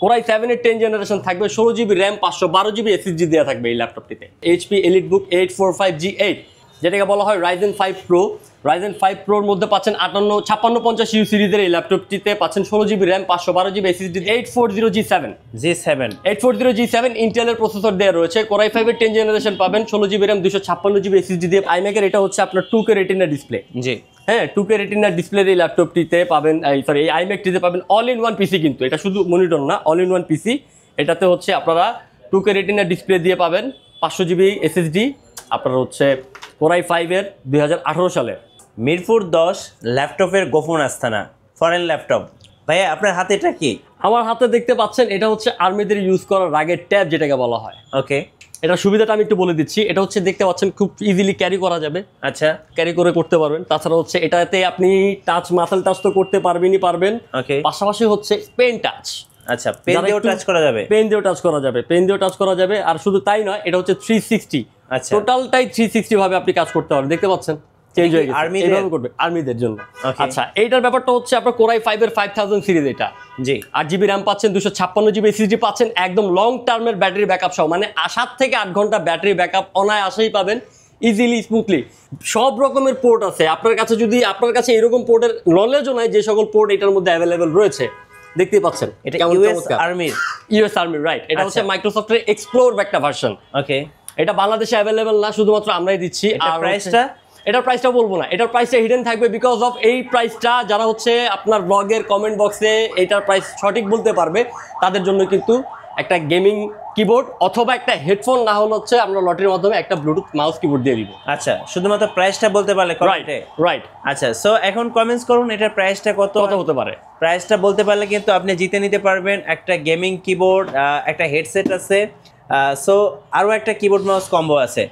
Core i 7 এর 10 generation থাকবে, 16GB RAM, 512GB SSD দেওয়া থাকবে এই ল্যাপটপটিতে। এইচপি এলিটবুক 845G8, যেটাকে বলা হয় Ryzen 5 Pro। Ryzen 5 Proর মধ্যে পাচ্ছেন 5650U সিরিজের এই ল্যাপটপটিতে পাচ্ছেন 16GB RAM, 512GB SSD, 840G7 ইন্টেলের প্রসেসর দেওয়া রয়েছে। কোরাই 5 এর 10 জেনারেশন পাবেন, 16GB র্যাম, 256GB এসএসডি দিয়ে। আইম্যাকের এটা হচ্ছে আপনার 2K রেটিনা ডিসপ্লে। জি হ্যাঁ, 2K রেটিনা ডিসপ্লে এই ল্যাপটপটিতে পাবেন, সরি এই আইম্যাকটিতে পাবেন অল ইন ওয়ান পিসি, কিন্তু এটা শুধু মনিটর না, অল ইন ওয়ান পিসি। এটাতে হচ্ছে আপনারা 2K রেটিনা ডিসপ্লে দিয়ে পাবেন, 500GB এসএসডি। আপনারা হচ্ছে কোরাই 5 এর 2018 সালের। মিরপুর 10 ল্যাপটপের গোপন আস্তানা, ফরেন ল্যাপটপ। ভাইয়া আপনার হাতে এটা কি? আমার হাতে দেখতে পাচ্ছেন এটা হচ্ছে আর্মিদের ইউজ করার রাগের ট্যাব, যেটাকে বলা হয়। ওকে, এটা সুবিধাটা আমি একটু বলে দিচ্ছি। এটা হচ্ছে দেখতে পাচ্ছেন খুব ইজিলি ক্যারি করা যাবে। আচ্ছা, ক্যারি করে করতে পারবেন। তাছাড়া হচ্ছে এটাতে আপনি মাসেল টাচ তো করতে পারবেনই। ওকে, পাশাপাশি হচ্ছে পেন টাচ। আচ্ছা, পেন দিয়েও টাচ করা যাবে। পেন দিয়েও টাচ করা যাবে। আর শুধু তাই নয়, এটা হচ্ছে 360, আচ্ছা, টোটালটাই 360 ভাবে আপনি কাজ করতে পারবেন। দেখতে পাচ্ছেন চেঞ্জ হয়ে গেছে, এইভাবে করবে আর্মিদের জন্য। আচ্ছা, এইটার ব্যাপারটা হচ্ছে আপনার কোরাই 5 এর 5000 সিরিজ। এটা জি 8GB র্যাম পাচ্ছেন, 256GB এসএসডি পাচ্ছেন, একদম লং টার্মের ব্যাটারি ব্যাকআপ সহ, মানে 7 থেকে 8 ঘন্টা ব্যাটারি ব্যাকআপ অনায়াসেই পাবেন, ইজিলি স্মুথলি। সব রকমের পোর্ট আছে আপনার কাছে। যদি আপনার কাছে এরকম পোর্টের নলেজও নাই, যে সকল পোর্ট এটার মধ্যে অ্যাভেলেবেল রয়েছে, দেখতে পাচ্ছেন। এটা ইউএস আর্মির, রাইট। এটা হচ্ছে মাইক্রোসফটের এক্সপ্লোর একটা ভার্সন। ওকে, এটা বাংলাদেশে অ্যাভেলেবেল না, শুধুমাত্র আমরাই দিচ্ছি। আর এটার প্রাইসটা বলবো না, এটার প্রাইসটা হিডেন থাকবে বিকজ অফ এই প্রাইসটা যারা হচ্ছে আপনার ব্লগের কমেন্ট বক্সে এটার প্রাইস সঠিক বলতে পারবে, তাদের জন্য কিন্তু একটা গেমিং কিবোর্ড অথবা একটা হেডফোন, না হলে হচ্ছে আমরা লটারির মাধ্যমে একটা ব্লুটুথ মাউস কিবোর্ড দিয়ে দিব। আচ্ছা, শুধুমাত্র প্রাইসটা বলতে পারলে কমেন্টে। রাইট। আচ্ছা, সো এখন কমেন্টস করুন এটার প্রাইসটা কত হতে পারে। প্রাইসটা বলতে পারলে কিন্তু আপনি জিতে নিতে পারবেন একটা গেমিং কিবোর্ড, একটা হেডসেট আছে, সো আরও একটা কিবোর্ড মাউস কম্বো আছে।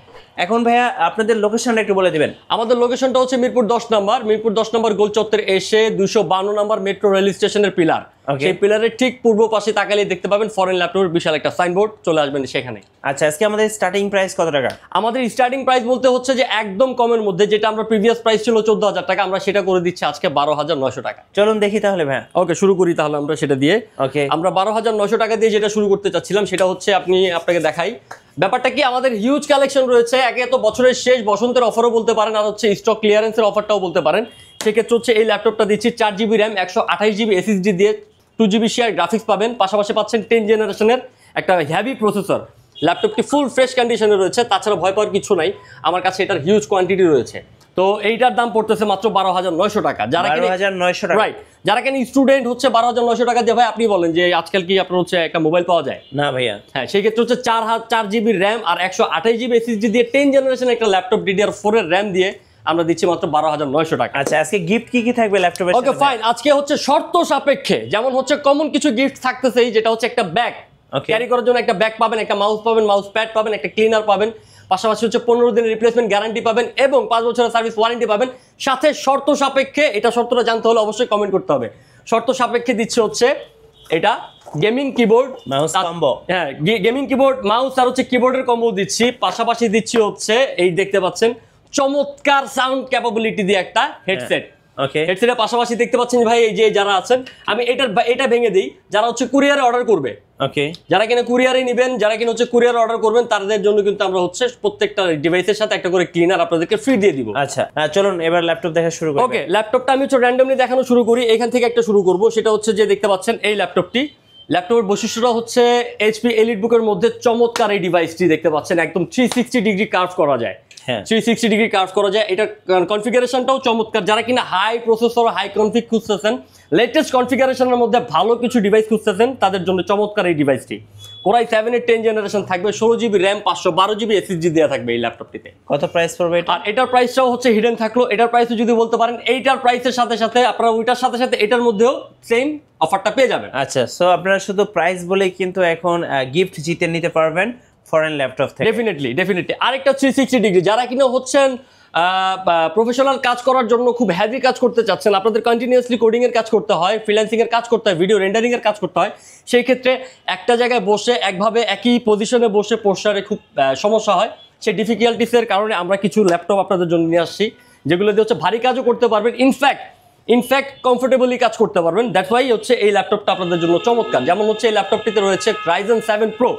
এখন ভাইয়া আপনাদের লোকেশনটা একটু বলে দিবেন। আমাদের লোকেশনটা হচ্ছে মিরপুর 10 নম্বর গোল চত্বর এসে 252 নম্বর মেট্রো রেল স্টেশনের পিলার। সেই পিলারের ঠিক পূর্ব পাশে তাকালে দেখতে পাবেন ফরেন ল্যাপটপের বিশাল একটা সাইনবোর্ড, চলে আসবেন সেখানে। আচ্ছা, আজকে আমাদের স্টার্টিং প্রাইস কত টাকা? আমাদের স্টার্টিং প্রাইস বলতে হচ্ছে যে একদম কমের মধ্যে, যেটা আমরা প্রিভিয়াস প্রাইস ছিল 14,000 টাকা, আমরা সেটা করে দিচ্ছি আজকে 12,900 টাকা। চলুন দেখি তাহলে ভাইয়া। ওকে, শুরু করি তাহলে আমরা সেটা দিয়ে। ওকে, আমরা 12,900 টাকা দিয়ে যেটা শুরু করতে চাচ্ছিলাম সেটা হচ্ছে আপনাকে দেখাই ব্যাপারটা কি। আমাদের হিউজ কালেকশন রয়েছে। একে তো বছরের শেষ, বসন্তের অফারও বলতে পারেন, আর হচ্ছে স্টক ক্লিয়ারেন্সের অফারটাও বলতে পারেন। সেক্ষেত্রে হচ্ছে এই ল্যাপটপটা দিচ্ছি 4GB র্যাম, 128GB এসএসডি দিয়ে, 2GB শেয়ার গ্রাফিক্স পাবেন, পাশাপাশি পাচ্ছেন 10 জেনারেশনের একটা হেভি প্রসেসর। ল্যাপটপটি ফুল ফ্রেশ কন্ডিশনে রয়েছে, তাছাড়া ভয় পাওয়ার কিছু নাই, আমার কাছে এটার হিউজ কোয়ান্টিটি রয়েছে। তো এইটার দাম পড়তেছে মাত্র 12,900 টাকা। যারা 12,900 টাকা, রাইট, যারা কেন স্টুডেন্ট হচ্ছে 12,900 টাকা দিয়ে, ভাই আপনি বলেন যে আজকাল কি আপনার হচ্ছে একটা মোবাইল পাওয়া যায় না ভাইয়া? হ্যাঁ, সেই ক্ষেত্রে হচ্ছে 4GB র্যাম আর 128GB এসএসডি দিয়ে 10 জেনারেশন একটা ল্যাপটপ DDR4 এর র্যাম দিয়ে আমরা দিচ্ছি মাত্র 12,900 টাকা। আচ্ছা, আজকে গিফট কি থাকবে ল্যাপটপের সাথে? ওকে ফাইন, আজকে হচ্ছে শর্ত সাপেক্ষে, যেমন হচ্ছে কমন কিছু গিফট থাকতেছেই, যেটা হচ্ছে একটা ব্যাগ ক্যারি করার জন্য, একটা ব্যাগ পাবেন, একটা মাউস পাবেন, মাউস প্যাড পাবেন, একটা ক্লিনার পাবেন, পাশাপাশি হচ্ছে 15 দিনের রিপ্লেসমেন্ট গ্যারান্টি পাবেন এবং 5 বছরের সার্ভিস ওয়ারেন্টি পাবেন। সাথে শর্ত সাপেক্ষে, এটা শর্তটা জানতে হলে অবশ্যই কমেন্ট করতে হবে। শর্ত সাপেক্ষে দিচ্ছে হচ্ছে এটা গেমিং কিবোর্ড মাউস কম্বো। হ্যাঁ, গেমিং কিবোর্ড মাউস আর হচ্ছে কিবোর্ডের কম্বো দিচ্ছি। পাশাপাশি দিচ্ছি হচ্ছে এই দেখতে পাচ্ছেন চমৎকার সাউন্ড ক্যাপাবিলিটি দিয়ে একটা হেডসেট। ওকে, হেডসেটের পাশাপাশি দেখতে পাচ্ছেন ভাই, এই যে যারা আছেন, আমি এটা ভেঙে দিই, যারা হচ্ছে কুরিয়ারে অর্ডার করবে, ওকে, যারা কিনা কুরিয়ারে নেবেন, যারা কিনা হচ্ছে কুরিয়ারে অর্ডার করবেন, তাদের জন্য কিন্তু আমরা হচ্ছে প্রত্যেকটা ডিভাইসের সাথে একটা করে ক্লিনার আপনাদেরকে ফ্রি দিয়ে দিব। আচ্ছা, চলুন এবার ল্যাপটপ দেখা শুরু করি। ওকে, ল্যাপটপটা আমি হচ্ছে র্যান্ডমলি দেখানো শুরু করি। এখান থেকে একটা শুরু করব, সেটা হচ্ছে যে দেখতে পাচ্ছেন এই ল্যাপটপের বৈশিষ্ট্যটা হচ্ছে এইচপি এলিটবুকের মধ্যে চমৎকার এই ডিভাইসটি দেখতে পাচ্ছেন, একদম 360 ডিগ্রি কার্ভ করা যায়। 360 ডিগ্রি কার্ভ করা যায়। এটার কনফিগারেশনটাও চমৎকার। যারা কিনা হাই প্রসেসর, হাই কনফিগ খুঁজতেছেন, লেটেস্ট কনফিগারেশনের মধ্যে ভালো কিছু ডিভাইস খুঁজতেছেন, তাদের জন্য চমৎকার এই ডিভাইসটি। কোরাই 7 এর 10 জেনারেশন থাকবে, 16GB র্যাম, 512GB এসএসডি দেওয়া থাকবে এই ল্যাপটপটিতে। কত প্রাইস পড়বে এটা? আর এটার প্রাইসটাও হচ্ছে হিডেন থাকলো। এটার প্রাইসও যদি বলতে পারেন, এইটার প্রাইসের সাথে সাথে আপনারা ওইটার সাথে সাথে এটার মধ্যেও সেম অফারটা পেয়ে যাবেন। আচ্ছা, সো আপনারা শুধু প্রাইস বলেই কিন্তু এখন গিফট জিতে নিতে পারবেন ফরেন ল্যাপটপ থেকে। ডেফিনেটলি। আরেকটা 360 ডিগ্রি, যারা কিনা হচ্ছেন প্রফেশনাল কাজ করার জন্য খুব হেভি কাজ করতে চাচ্ছেন, আপনাদের কন্টিনিউয়াসলি কোডিং এর কাজ করতে হয়, ফ্রিল্যান্সিং এর কাজ করতে হয়, ভিডিও রেন্ডারিং এর কাজ করতে হয়, সেই ক্ষেত্রে একটা জায়গায় বসে একভাবে একই পজিশনে বসে পোস্টারে খুব সমস্যা হয়। সেই ডিফিকাল্টিসের কারণে আমরা কিছু ল্যাপটপ আপনাদের জন্য নিয়ে আসছি, যেগুলো দিয়ে হচ্ছে ভারী কাজও করতে পারবেন। ইনফ্যাক্ট ইনফ্যাক্ট কমফোর্টেবলি কাজ করতে পারবেন। দ্যাটস ওয়াই হচ্ছে এই ল্যাপটপটা আপনাদের জন্য চমৎকার। যেমন হচ্ছে এই ল্যাপটপটিতে রয়েছে Ryzen 7 Pro,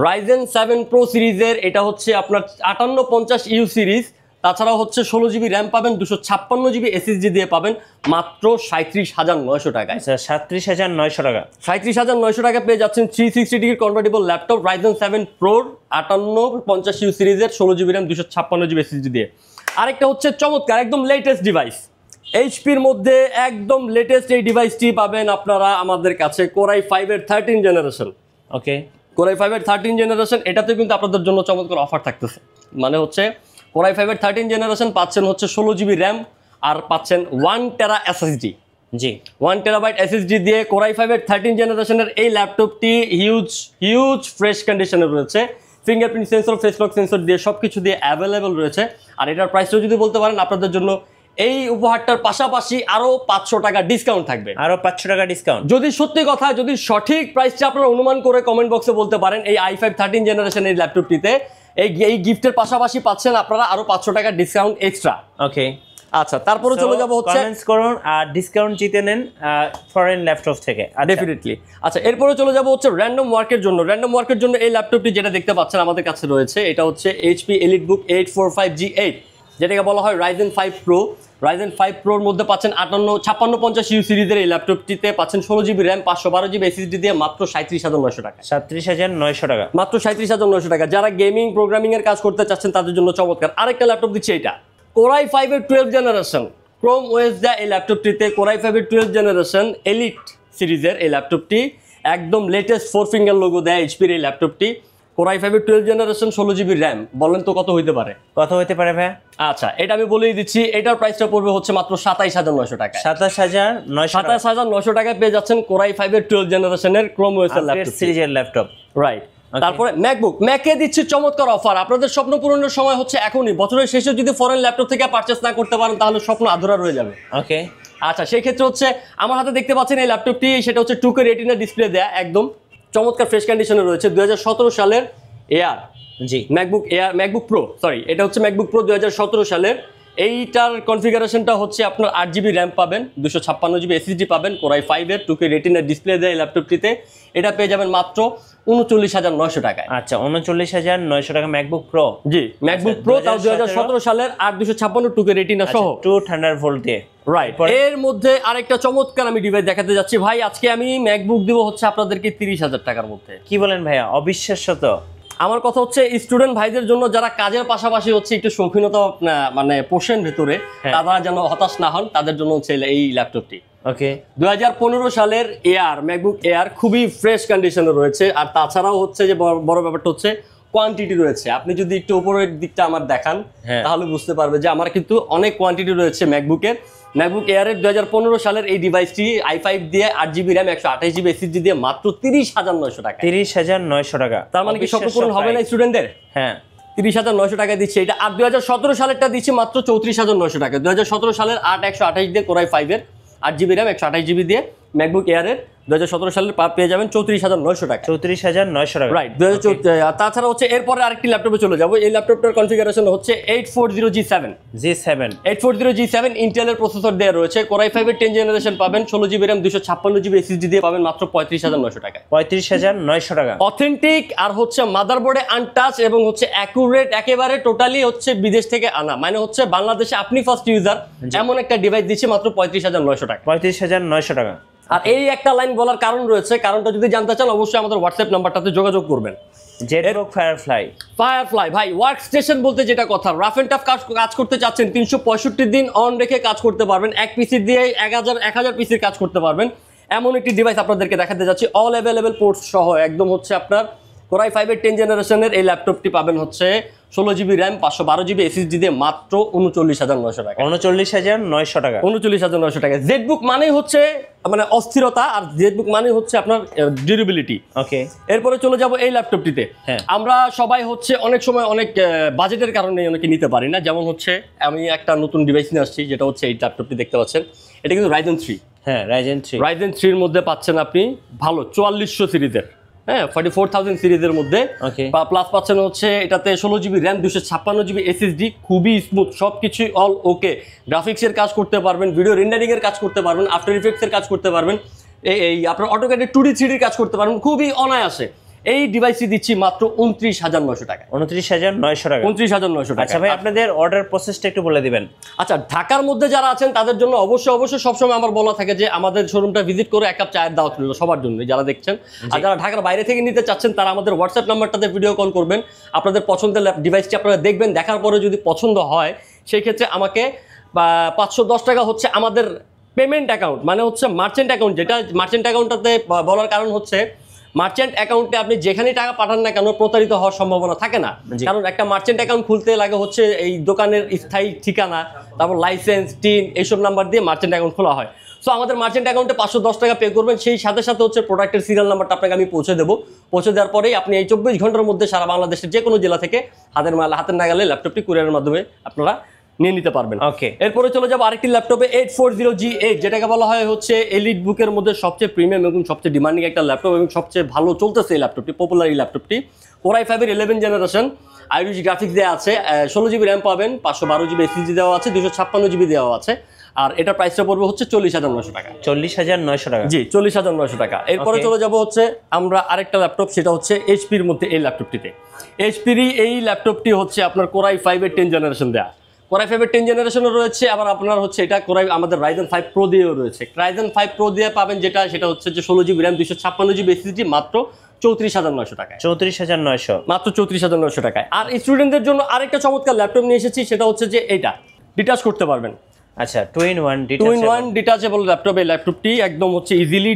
Ryzen 7 Pro সিরিজের, এটা হচ্ছে আপনার 5850U সিরিজ। তাছাড়াও হচ্ছে 16GB র্যাম পাবেন, 256GB SSD দিয়ে পাবেন মাত্র 37,900 টাকায়। আচ্ছা 37,900 টাকা। 37,900 টাকা পেয়ে যাচ্ছেন 360 degree convertible laptop Ryzen 7 Pro 5850U সিরিজের, 16GB র্যাম, 256GB SSD দিয়ে। আরেকটা হচ্ছে চমৎকার একদম লেটেস্ট ডিভাইস, এইচপির মধ্যে একদম লেটেস্ট এই ডিভাইসটি পাবেন আপনারা আমাদের কাছে, Core i5 এর 13 জেনারেশন। ওকে, Core i5 এর 13 জেনারেশন, এটাতে কিন্তু আপনাদের জন্য চমৎকার অফার থাকতেছে। মানে হচ্ছে Core i5 এর 13 জেনারেশন পাচ্ছেন হচ্ছে 16GB র্যাম আর পাচ্ছেন 1TB SSD। জি, 1TB SSD দিয়ে Core i5 এর 13 জেনারেশনের এই ল্যাপটপটি হিউজ ফ্রেশ কন্ডিশনে রয়েছে, fingerprint sensor, face lock sensor দিয়ে সবকিছু দিয়ে অ্যাভেলেবল রয়েছে। আর এটার প্রাইসটাও যদি বলতে পারেন, আপনাদের জন্য এই উপহারটার পাশাপাশি আরো 500 টাকা ডিসকাউন্ট থাকবে। আরো 500 টাকা ডিসকাউন্ট। যদি সত্যি কথা, যদি সঠিক প্রাইসটা আপনারা অনুমান করে কমেন্ট বক্সে বলতে পারেন, এই i5 13 জেনারেশন এই ল্যাপটপটিতে এই গিফটের পাশাপাশি পাচ্ছেন আপনারা আরো 500 টাকা ডিসকাউন্ট এক্সট্রা। ওকে, আচ্ছা, তারপরে চলে যাব হচ্ছে কমেন্টস করুন আর ডিসকাউন্ট জিতে নেন ফরেন ল্যাপটপ থেকে। ডেফিনেটলি। আচ্ছা, এরপরে চলে যাব হচ্ছে র্যান্ডম ওয়ার্কের জন্য। র্যান্ডম ওয়ার্কের জন্য এই ল্যাপটপটি যেটা দেখতে পাচ্ছেন আমাদের কাছে রয়েছে, এটা হচ্ছে HP EliteBook 845G8, যেটাকে বলা হয় Ryzen 5 Pro। Ryzen 5 Proর মধ্যে পাচ্ছেন 5650U সিরিজের এই ল্যাপটপটিতে পাচ্ছেন 16GB র্যাম, 512GB SSD দিয়ে মাত্র 37,900 টাকা। 37,900 টাকা, মাত্র 37,900 টাকা। যারা গেমিং প্রোগ্রামিং এর কাজ করতে চাচ্ছেন তাদের জন্য চমৎকার আরেকটা ল্যাপটপ দিচ্ছে, এটা Core i5 এর 12 জেনারেশন Chrome OS দেয়া এই ল্যাপটপটিতে Core i5 এর 12 জেনারেশন এলিট সিরিজের এই ল্যাপটপটি, একদম লেটেস্ট 4 ফিঙ্গার লোগো দেয় এইচপির এই ল্যাপটপটি, Core i5 এর 12 জেনারেশন 16GB র্যাম। বলেন তো কত হইতে পারে? কত হতে পারে ভাই? আচ্ছা, এটা আমি বলেই দিচ্ছি, এটার প্রাইসটা পড়বে হচ্ছে মাত্র 27,900 টাকা। 27,900 টাকায় পেয়ে যাচ্ছেন Core i5 এর 12 জেনারেশনের Chrome OS এর ল্যাপটপ সিরিজের ল্যাপটপ। রাইট। তারপরে ম্যাকে দিচ্ছি চমৎকার অফার। আপনাদের স্বপ্ন পূরণের সময় হচ্ছে এখনই। বছরের শেষে যদি ফরেন ল্যাপটপ থেকে পারচেস না করতে পারেন তাহলে স্বপ্ন আধুরা রয়ে যাবে। ওকে, আচ্ছা, সেই ক্ষেত্রে হচ্ছে আমার হাতে দেখতে পাচ্ছেন এই ল্যাপটপটি, সেটা হচ্ছে 2K রেটিনা ডিসপ্লে দেয়া, একদম চমৎকার ফ্রেশ কন্ডিশনে রয়েছে। 2017 সালের এয়ার জি ম্যাকবুক প্রো, সরি, এটা হচ্ছে ম্যাকবুক প্রো 2017 সালের। এইটার কনফিগারেশনটা হচ্ছে আপনার 8GB র্যাম পাবেন, 256GB SSD পাবেন, Core i5 এর 2K রেটিনা ডিসপ্লে দেয় এই ল্যাপটপটিতে। এটা পেয়ে যাবেন মাত্র 39,900 টাকায়। আচ্ছা, 39,900 টাকা ম্যাকবুক প্রো। জি, ম্যাকবুক প্রো, তাও 2017 সালের, আর 256 2K রেটিনা সহ, 2 থান্ডারবোল্ট দিয়ে। রাইট। এর মধ্যে আরেকটা চমৎকার আমি ডিভাইস দেখাতে যাচ্ছি ভাই। আজকে আমি ম্যাকবুক দিব হচ্ছে আপনাদেরকে 30,000 টাকার মধ্যে। কি বলেন ভাইয়া, অবিশ্বাস্য তো। আমার কথা হচ্ছে স্টুডেন্ট ভাইদের জন্য, যারা কাজের পাশাপাশি হচ্ছে একটু শৌখিনতা মানে পোষেন ভেতরে, তারা যেন হতাশ না হন, তাদের জন্য হচ্ছে এই ল্যাপটপটি। ওকে, 2015 সালের এয়ার ম্যাকবুক এয়ার, খুবই ফ্রেশ কন্ডিশনে রয়েছে। আর তাছাড়াও হচ্ছে যে বড় ব্যাপারটা হচ্ছে কোয়ান্টিটি রয়েছে। আপনি যদি একটু উপরের দিকটা আমার দেখান তাহলে বুঝতে পারবে যে আমার কিন্তু অনেক কোয়ান্টিটি রয়েছে ম্যাকবুকের। ম্যাকবুক এয়ারের 2015 সালের এই ডিভাইসটি i5 দিয়ে 8GB র্যাম 128GB SSD দিয়ে মাত্র 30,900 টাকা। 30,900 টাকা। তার মানে কি স্বপ্ন পূরণ হবে না স্টুডেন্টদের? হ্যাঁ, 30,900 টাকা দিচ্ছে এটা। আর 2017 সালেরটা দিচ্ছি মাত্র 34,900 টাকা। 2017 সালের 128 দিয়ে Core i5 এর 8GB র্যাম 128GB দিয়ে ম্যাকবুক এয়ারের 2017 সালের পেয়ে যাবেন 34,900 টাকা। 34,900 টাকা, রাইট। তাছাড়া হচ্ছে এরপরে আরেকটি ল্যাপটপে চলে যাবো। এই ল্যাপটপটার কনফিগারেশন হচ্ছে 840G7 ইন্টেলের প্রসেসর দেওয়া রয়েছে। Core i5 এর 10 জেনারেশন পাবেন, 16GB র্যাম 256GB SSD দিয়ে পাবেন মাত্র 35,900 টাকা। 35,900 টাকা। অথেন্টিক আর হচ্ছে মাদারবোর্ডে আনটাচ এবং হচ্ছে অ্যাকুরেট, একেবারে টোটালি হচ্ছে বিদেশ থেকে আনা, মানে হচ্ছে বাংলাদেশে আপনি ফার্স্ট ইউজার এমন একটা ডিভাইস দিচ্ছে মাত্র 35,900 টাকা। 35,900 টাকা। আর এই একটা লাইন বলার কারণ রয়েছে, কারণটা যদি জানতে চান অবশ্যই আমাদের হোয়াটসঅ্যাপ নাম্বারটাতে যোগাযোগ করবেন। জেটবুক ফায়ারফ্লাই ভাই, ওয়ার্ক স্টেশন বলতে যেটা কথা, রাফ এন্ড টাফ কাজ করতে চাচ্ছেন, 365 দিন অন রেখে কাজ করতে পারবেন, এক পিসি দিয়ে 1000 পিসির কাজ করতে পারবেন, এমন একটি ডিভাইস আপনাদেরকে দেখাতে যাচ্ছি। অল অ্যাভেলেবেল পোর্টস সহ একদম হচ্ছে আপনার Core i5 এর 10 জেনারেশনের এই ল্যাপটপটি পাবেন হচ্ছে 16GB র্যাম 512GB SSD দিয়ে মাত্র 39,900 টাকা। 39,900 টাকা। 39,900 টাকা। জেটবুক মানেই হচ্ছে মানে অস্থিরতা, আর জেটবুক মানেই হচ্ছে আপনার ডিউরেবিলিটি। ওকে, এরপরে চলে যাব এই ল্যাপটপটিতে। আমরা সবাই হচ্ছে অনেক সময় অনেক বাজেটের কারণে অনেকে নিতে পারি না। যেমন হচ্ছে আমি একটা নতুন ডিভাইস নিয়ে আসছি, যেটা হচ্ছে এই ল্যাপটপটি দেখতে পাচ্ছেন। এটা কিন্তু Ryzen 3। হ্যাঁ, Ryzen 3 এর মধ্যে পাচ্ছেন আপনি ভালো 4400 সিরিজের হ্যাঁ 44,000 সিরিজের মধ্যে। ওকে। প্লাস পাচ্ছেন হচ্ছে এটাতে 16 জিবি র্যাম, 256 জিবি এসএসডি, খুবই স্মুথ, সব কিছুই অল ওকে। গ্রাফিক্সের কাজ করতে পারবেন, ভিডিও রেন্ডারিং এর কাজ করতে পারবেন, আফটার ইফেক্টসের কাজ করতে পারবেন, এই আপনার অটোক্যাডের 2D 3D কাজ করতে পারবেন খুবই অনায়াসে। এই ডিভাইসটি দিচ্ছি মাত্র 29,900 টাকা। 29,900 টাকা। 29,900 টাকা। আচ্ছা ভাই, আপনাদের অর্ডার প্রসেসটা একটু বলে দিবেন। আচ্ছা, ঢাকার মধ্যে যারা আছেন তাদের জন্য অবশ্যই সবসময় আমার বলা থাকে যে আমাদের শোরুমটা ভিজিট করে এক কাপ চায়ের দাওয়াত রইল সবার জন্য যারা দেখছেন। আর যারা ঢাকার বাইরে থেকে নিতে চাচ্ছেন তারা আমাদের হোয়াটসঅ্যাপ নাম্বারটাতে ভিডিও কল করবেন, আপনাদের পছন্দের ডিভাইসটি আপনারা দেখবেন, দেখার পরে যদি পছন্দ হয় সেই ক্ষেত্রে আমাকে 510 টাকা হচ্ছে আমাদের পেমেন্ট অ্যাকাউন্ট, মানে হচ্ছে মার্চেন্ট অ্যাকাউন্ট, যেটা মার্চেন্ট অ্যাকাউন্টটাতে বলার কারণ হচ্ছে মার্চেন্ট অ্যাকাউন্টে আপনি যেখানেই টাকা পাঠান না কেন প্রতারিত হওয়ার সম্ভাবনা থাকে না। কারণ একটা মার্চেন্ট অ্যাকাউন্ট খুলতে লাগে হচ্ছে এই দোকানের স্থায়ী ঠিকানা, তারপর লাইসেন্স, টিন, এইসব নাম্বার দিয়ে মার্চেন্ট অ্যাকাউন্ট খোলা হয়। সো আমাদের মার্চেন্ট অ্যাকাউন্টে 510 টাকা পে করবেন, সেই সাথে সাথে হচ্ছে প্রোডাক্টের সিরিয়াল নাম্বারটা আপনাকে আমি পৌঁছে দেবো। পৌঁছে দেওয়ার পরেই আপনি এই 24 ঘন্টার মধ্যে সারা বাংলাদেশের যে কোনো জেলা থেকে হাতের নাগালে ল্যাপটপটি কুরিয়ারের মাধ্যমে আপনারা নিয়ে নিতে পারবেন। ওকে। এরপরে চলে যাবো আরেকটি ল্যাপটপে 840G8, যেটাকে বলা হয় হচ্ছে এলিট বুকের মধ্যে সবচেয়ে প্রিমিয়াম এবং সবচেয়ে ডিমান্ডিং একটা ল্যাপটপ এবং সবচেয়ে ভালো চলতেছে এই ল্যাপটপটি, পপুলার এই ল্যাপটপটি। Core i5 এর 11 জেনারেশন, আইরিশ গ্রাফিক্স দেওয়া আছে, 16 জিবি র্যাম পাবেন, 512 জিবি এসএসডি দেওয়া আছে, 256 জিবি দেওয়া আছে। আর এটার প্রাইসটা পড়বে হচ্ছে 40,900 টাকা। 40,900 টাকা। জি, 40,900 টাকা। এরপরে চলে যাব হচ্ছে আমরা আরেকটা ল্যাপটপ, সেটা হচ্ছে এইচপির মধ্যে এই ল্যাপটপটিতে। এইচপির এই ল্যাপটপটি হচ্ছে আপনার Core i5 এর 10 জেনারেশন দেওয়া। Core i5 এর 10 জেনারেশনও রয়েছে, আবার আপনার হচ্ছে এটা আমাদের Ryzen 5 Pro দিয়েও রয়েছে। Ryzen 5 Pro দিয়ে পাবেন সেটা হচ্ছে যে 16 জিবি র্যাম, 256 জিবি এসএসডি, মাত্র 34,900 টাকায়। 34,900 মাত্র 34,900 টাকায়। আর স্টুডেন্টদের জন্য আরেকটা চমৎকার ল্যাপটপ নিয়ে এসেছি, সেটা হচ্ছে যে এটা ডিটাচ করতে পারবেন। আচ্ছা, 2-in-1 ডিটাচেবল ল্যাপটপ। এই ল্যাপটপটি একদম হচ্ছে ইজিলি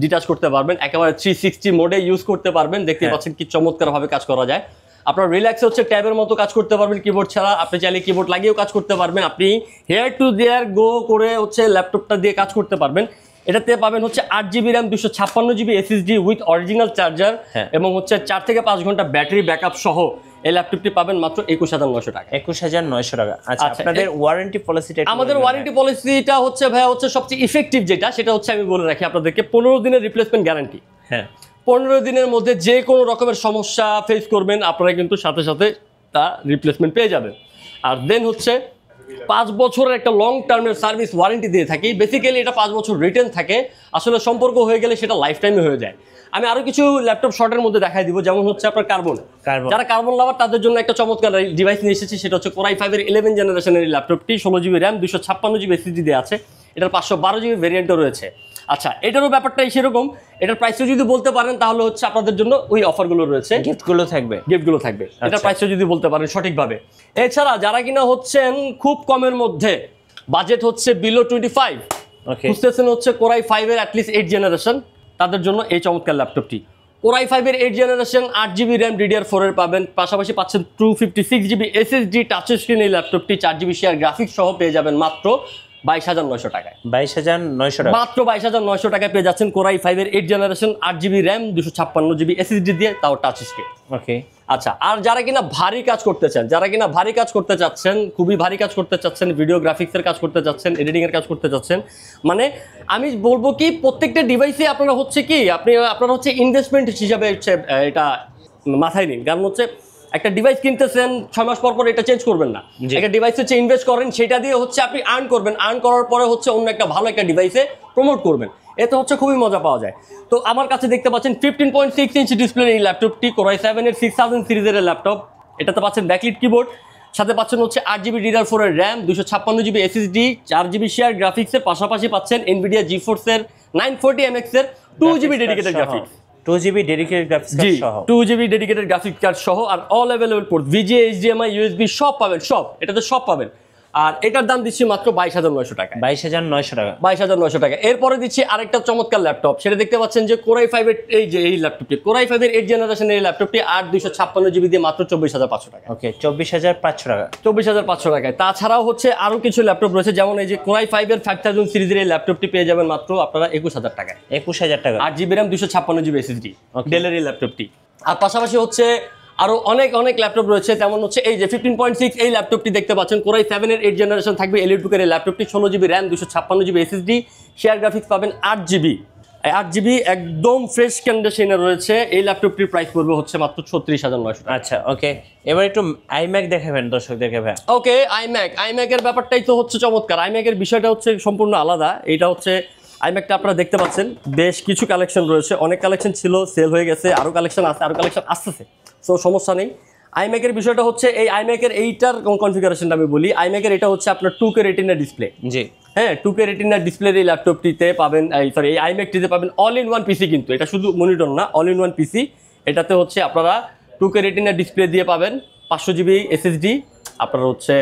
ডিটাচ করতে পারবেন, একেবারে 360 মোডে ইউজ করতে পারবেন। দেখতে পাচ্ছেন কি চমৎকার ভাবে কাজ করা যায়। আপনার রিল্যাক্সে হচ্ছে ট্যাবের মতো কাজ করতে পারবেন কিবোর্ড ছাড়া, আপনি চাইলে কিবোর্ড লাগিয়েও কাজ করতে পারবেন, আপনি হেয়ার টু দেয়ার গো করে হচ্ছে ল্যাপটপটা দিয়ে কাজ করতে পারবেন। এটাতে পাবেন হচ্ছে 8 GB RAM, 256 GB SSD with original charger এবং হচ্ছে 4 থেকে 5 ঘন্টা ব্যাটারি ব্যাকআপ সহ এই ল্যাপটপটি পাবেন মাত্র 21,900 টাকা। 21,900 টাকা। আচ্ছা, আপনাদের ওয়ারেন্টি পলিসিটা? আমাদের ওয়ারেন্টি পলিসিটা হচ্ছে ভাইয়া হচ্ছে সবচেয়ে ইফেক্টিভ যেটা, সেটা হচ্ছে আমি বলে রাখি আপনাদেরকে 15 দিনের রিপ্লেসমেন্ট গ্যারান্টি। হ্যাঁ, 15 দিনের মধ্যে যে কোনো রকমের সমস্যা ফেস করবেন আপনারা কিন্তু সাথে সাথে তা রিপ্লেসমেন্ট পেয়ে যাবেন। আর দেন হচ্ছে 5 বছরের একটা লং টার্মের সার্ভিস ওয়ারেন্টি দিয়ে থাকি। বেসিক্যালি এটা 5 বছর রিটার্ন থাকে, আসলে সম্পর্ক হয়ে গেলে সেটা লাইফ টাইমে হয়ে যায়। আমি আরো কিছু ল্যাপটপ শর্টের মধ্যে দেখাই দিব, যেমন হচ্ছে আপনার কার্বন। যারা কার্বন লাভার তাদের জন্য একটা চমৎকার ডিভাইস নিয়ে এসেছি, সেটা হচ্ছে Core i5 এর 11 জেনারেশনের ল্যাপটপটি। 16 জিবি র্যাম, 256 জিবি এসএসডি দেওয়া আছে, এটার 512 জিবি ভেরিয়েন্টও রয়েছে। আচ্ছা, এটারও ব্যাপারটাই সেরকম, এটার প্রাইসও যদি বলতে পারেন তাহলে হচ্ছে আপনাদের জন্য ওই অফারগুলো রয়েছে, গিফটগুলো থাকবে। এটার প্রাইসও যদি বলতে পারেন সঠিকভাবে। এছাড়া যারা কিনা হচ্ছেন খুব কমের মধ্যে, বাজেট হচ্ছে বিলো 25, খুঁজতেছেন হচ্ছে Core i5 এর অ্যাটলিস্ট 8 জেনারেশন, তাদের জন্য এই চমৎকার ল্যাপটপটি। Core i5 এর 8 জেনারেশন, 8 জিবি র্যাম DDR4 এর পাবেন, পাশাপাশি পাচ্ছেন 256 জিবি এসএসডি টাচ স্ক্রিন এই ল্যাপটপটি, 4 জিবি শেয়ার গ্রাফিক্স সহ পেয়ে যাবেন মাত্র 22,900 টাকায়। 22,900 টাকা, মাত্র 22,900 টাকায় পেয়ে যাচ্ছেন Core i5 এর 8 generation, 8 GB RAM, 256 GB SSD দিয়ে, তাও টাচ স্ক্রিন। ওকে। আচ্ছা, আর যারা কিনা ভারী কাজ করতে চাচ্ছেন, খুবই ভারী কাজ করতে চাচ্ছেন, ভিডিও গ্রাফিক্সের কাজ করতে চাচ্ছেন, এডিটিং এর কাজ করতে চাচ্ছেন, মানে আমি বলবো কি প্রত্যেকটা ডিভাইসে আপনারা হচ্ছে কি আপনারা হচ্ছে ইনভেস্টমেন্ট হিসাবে হচ্ছে এটা মাথায় নিন। কারণ হচ্ছে একটা ডিভাইস কিনতেছেন 6 মাস পর এটা চেঞ্জ করবেন না। একটা ডিভাইস হচ্ছে ইনভেস্ট করেন, সেটা দিয়ে হচ্ছে আপনি আর্ন করবেন, আর্ন করার পরে হচ্ছে অন্য একটা ভালো একটা ডিভাইসে প্রমোট করবেন, এতে হচ্ছে খুবই মজা পাওয়া যায়। তো আমার কাছে দেখতে পাচ্ছেন 15.6 ইঞ্চি ডিসপ্লে এই ল্যাপটপটি, Core i7 এর 6000 সিরিজের ল্যাপটপ। এটাতে পাচ্ছেন ব্যাকলিট কিবোর্ড, সাথে পাচ্ছেন হচ্ছে 8 জিবি DDR4 এর RAM, 256 GB SSD, 4 GB share গ্রাফিক্সের, পাশাপাশি পাচ্ছেন NVIDIA GeForce এর 940MX এর 2 GB dedicated graphics. 2 GB dedicated graphics card সহ, 2 জিবি ডেডিকেটেড গ্রাফিক্স কার্ড সহ, আর all available port, VGA, HDMI, USB সব পাবেন, এটাতে সব পাবেন। আর এটার দাম দিচ্ছি মাত্র 22,900 টাকা। 22,900 টাকা। 22,900 টাকা। এরপরে দিচ্ছি আরেকটা চমৎকার ল্যাপটপ, সেটা দেখতে পাচ্ছেন যে Core i5 এর এই ল্যাপটপটি, Core i5 এর 8 জেনারেশনের এই ল্যাপটপটি 256 জিবি দিয়ে মাত্র 24,500 টাকা। ওকে, 24,500 টাকা। 24,500 টাকায়। তাছাড়াও হচ্ছে আরো কিছু ল্যাপটপ রয়েছে, যেমন এই যে Core i5 এর 5000 সিরিজের এই ল্যাপটপটি পেয়ে যাবেন মাত্র আপনারা 21,000 টাকায়। 21,000 টাকা। 8 জিবি র্যাম, 256 জিবি এসএসডি, ডেলের এই ল্যাপটপটি। আর পাশাপাশি হচ্ছে আরো অনেক ল্যাপটপ রয়েছে, তেমন হচ্ছে এই যে 15.6 এই ল্যাপটপটি দেখতে পাচ্ছেন, Core i7 এর 8 জেনারেশন থাকবে এলিট বুকের এই ল্যাপটপটি, 16 GB RAM, 256 GB SSD, share graphics পাবেন 8 জিবি, 8GB একদম ফ্রেশ কন্ডিশনে রয়েছে। এই ল্যাপটপটির প্রাইস পড়বে হচ্ছে মাত্র 36,900 টাকা। আচ্ছা ওকে, এবার একটু আইম্যাক দেখাবেন দর্শকদেরকে ভাই। ওকে, আইম্যাকের ব্যাপারটাই তো হচ্ছে চমৎকার। আইম্যাকের বিষয়টা হচ্ছে সম্পূর্ণ আলাদা। এটা হচ্ছে আইম্যাকটা আপনারা দেখতে পাচ্ছেন, বেশ কিছু কালেকশন রয়েছে, অনেক কালেকশন ছিল, সেল হয়ে গেছে, আরও কালেকশন আছে, আরও কালেকশন আসতেছে, সো সমস্যা নেই। আইম্যাকের বিষয়টা হচ্ছে এই আইম্যাকের এইটার কনফিগারেশনটা আমি বলি। আইম্যাকের এটা হচ্ছে আপনার 2K রেটিনা ডিসপ্লে। জি হ্যাঁ, 2K রেটিনা ডিসপ্লের এই ল্যাপটপটিতে পাবেন, সরি এই আইম্যাকটিতে পাবেন অল ইন ওয়ান পিসি, কিন্তু এটা শুধু মনিটর না, অল ইন ওয়ান পিসি। এটাতে হচ্ছে আপনারা 2K রেটিনা ডিসপ্লে দিয়ে পাবেন, 500GB SSD, আপনার হচ্ছে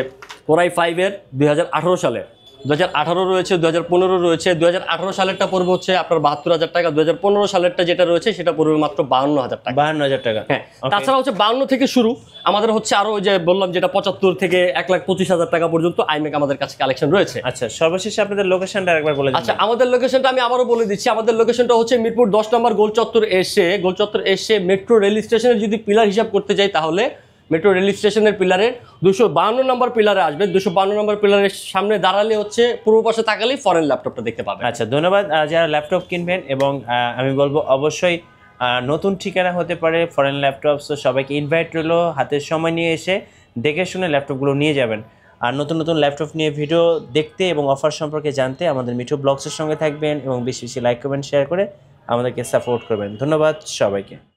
Core i5 এর 2018 সালের, 2018 রয়েছে, 2015 রয়েছে। 2018 সালেরটা পড়বে হচ্ছে আপনার 72,000 টাকা, 2015 সালেরটা যেটা রয়েছে সেটা পড়বে মাত্র 52,000 টাকা। 52,000 টাকা। হ্যাঁ, তাছাড়া হচ্ছে 52 থেকে শুরু, আমাদের হচ্ছে আরো ওই যে বললাম যেটা 75 থেকে 1,25,000 টাকা পর্যন্ত আইম্যাক আমাদের কাছে কালেকশন রয়েছে। আচ্ছা, সর্বশেষে আপনাদের লোকেশনটা আরেকবার বলে দিন। আচ্ছা, আমাদের লোকেশনটা আমি আবারও বলে দিচ্ছি। আমাদের লোকেশনটা হচ্ছে মিরপুর 10 নম্বর গোল চত্বর এসে মেট্রো রেল স্টেশনের যদি পিলার হিসাব করতে যাই, তাহলে মেট্রো রেল স্টেশনের পিলারের 252 নম্বর পিলারে আসবে। 252 নম্বর পিলারের সামনে দাঁড়ালে হচ্ছে পূর্ব পাশে তাকালেই ফরেন ল্যাপটপটা দেখতে পাবেন। আচ্ছা, ধন্যবাদ। যারা ল্যাপটপ কিনবেন, এবং আমি বলবো অবশ্যই নতুন ঠিকানা হতে পারে ফরেন ল্যাপটপ, তো সবাইকে ইনভাইট রইলো, হাতের সময় নিয়ে এসে দেখে শুনে ল্যাপটপগুলো নিয়ে যাবেন। আর নতুন নতুন ল্যাপটপ নিয়ে ভিডিও দেখতে এবং অফার সম্পর্কে জানতে আমাদের মিঠু ব্লগসের সঙ্গে থাকবেন, এবং বেশি বেশি লাইক কমেন্ট শেয়ার করে আমাদেরকে সাপোর্ট করবেন। ধন্যবাদ সবাইকে।